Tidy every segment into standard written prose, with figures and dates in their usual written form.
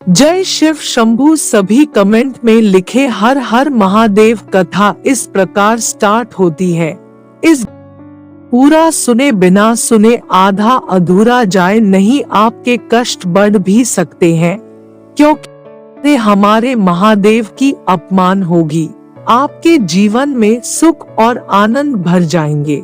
जय शिव शंभू। सभी कमेंट में लिखे हर हर महादेव। कथा इस प्रकार स्टार्ट होती है। इस पूरा सुने बिना सुने आधा अधूरा जाए नहीं। आपके कष्ट बढ़ भी सकते हैं क्योंकि हमारे महादेव की अपमान होगी। आपके जीवन में सुख और आनंद भर जाएंगे।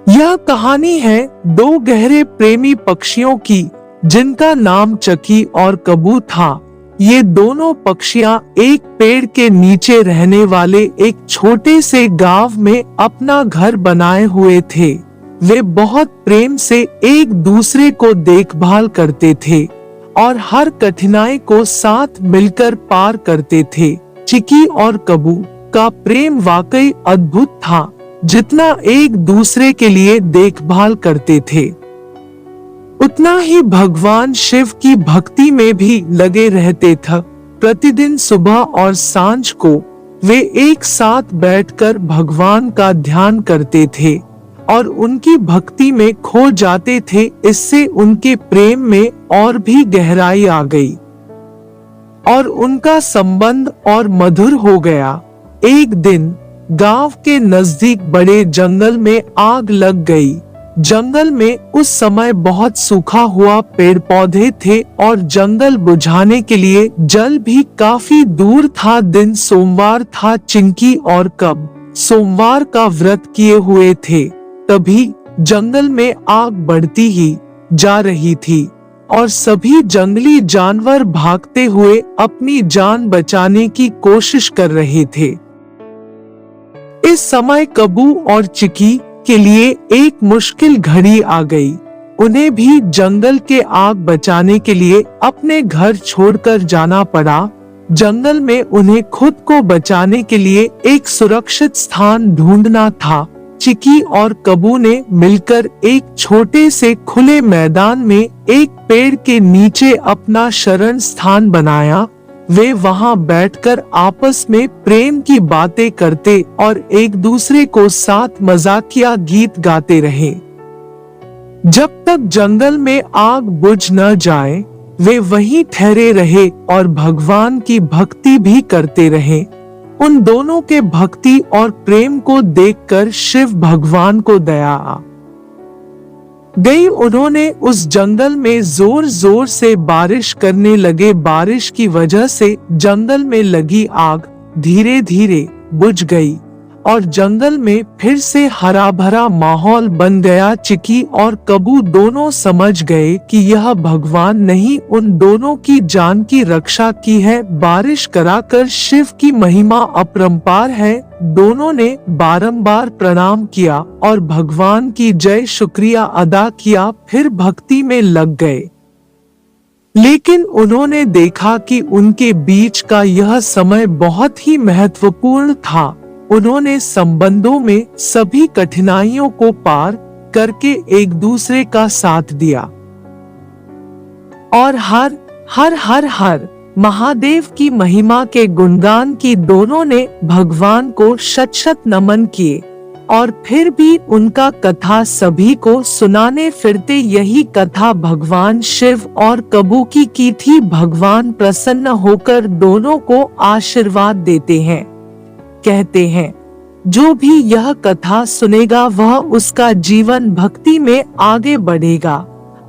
यह कहानी है दो गहरे प्रेमी पक्षियों की जिनका नाम चकी और कबू था। ये दोनों पक्षियां एक पेड़ के नीचे रहने वाले एक छोटे से गांव में अपना घर बनाए हुए थे। वे बहुत प्रेम से एक दूसरे को देखभाल करते थे और हर कठिनाई को साथ मिलकर पार करते थे। चिकी और कबू का प्रेम वाकई अद्भुत था। जितना एक दूसरे के लिए देखभाल करते थे उतना ही भगवान शिव की भक्ति में भी लगे रहते थे। प्रतिदिन सुबह और सांझ को वे एक साथ बैठकर भगवान का ध्यान करते थे और उनकी भक्ति में खो जाते थे। इससे उनके प्रेम में और भी गहराई आ गई और उनका संबंध और मधुर हो गया। एक दिन गांव के नजदीक बड़े जंगल में आग लग गई। जंगल में उस समय बहुत सूखा हुआ पेड़ पौधे थे और जंगल बुझाने के लिए जल भी काफी दूर था। दिन सोमवार था। चिंकी और कब सोमवार का व्रत किए हुए थे। तभी जंगल में आग बढ़ती ही जा रही थी और सभी जंगली जानवर भागते हुए अपनी जान बचाने की कोशिश कर रहे थे। इस समय कबू और चिकी के लिए एक मुश्किल घड़ी आ गई। उन्हें भी जंगल के आग बचाने के लिए अपने घर छोड़कर जाना पड़ा। जंगल में उन्हें खुद को बचाने के लिए एक सुरक्षित स्थान ढूंढना था। चिकी और कबू ने मिलकर एक छोटे से खुले मैदान में एक पेड़ के नीचे अपना शरण स्थान बनाया। वे वहां बैठकर आपस में प्रेम की बातें करते और एक दूसरे को साथ मजाकिया गीत गाते रहे। जब तक जंगल में आग बुझ न जाए वे वहीं ठहरे रहे और भगवान की भक्ति भी करते रहे। उन दोनों के भक्ति और प्रेम को देखकर शिव भगवान को दया आ गई। उन्होंने उस जंगल में जोर जोर से बारिश करने लगे। बारिश की वजह से जंगल में लगी आग धीरे धीरे बुझ गई और जंगल में फिर से हरा भरा माहौल बन गया। चिकी और कबू दोनों समझ गए कि यह भगवान नहीं उन दोनों की जान की रक्षा की है। बारिश कराकर शिव की महिमा अपरंपार है। दोनों ने बारंबार प्रणाम किया और भगवान की जय शुक्रिया अदा किया। फिर भक्ति में लग गए। लेकिन उन्होंने देखा कि उनके बीच का यह समय बहुत ही महत्वपूर्ण था। उन्होंने संबंधों में सभी कठिनाइयों को पार करके एक दूसरे का साथ दिया और हर हर हर हर महादेव की महिमा के गुणगान की दोनों ने भगवान को शत शत नमन किए। और फिर भी उनका कथा सभी को सुनाने फिरते। यही कथा भगवान शिव और कबू की थी। भगवान प्रसन्न होकर दोनों को आशीर्वाद देते हैं। कहते हैं जो भी यह कथा सुनेगा वह उसका जीवन भक्ति में आगे बढ़ेगा।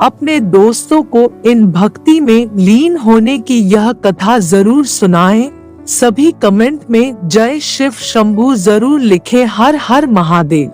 अपने दोस्तों को इन भक्ति में लीन होने की यह कथा जरूर सुनाएं। सभी कमेंट में जय शिव शंभू जरूर लिखें। हर हर महादेव।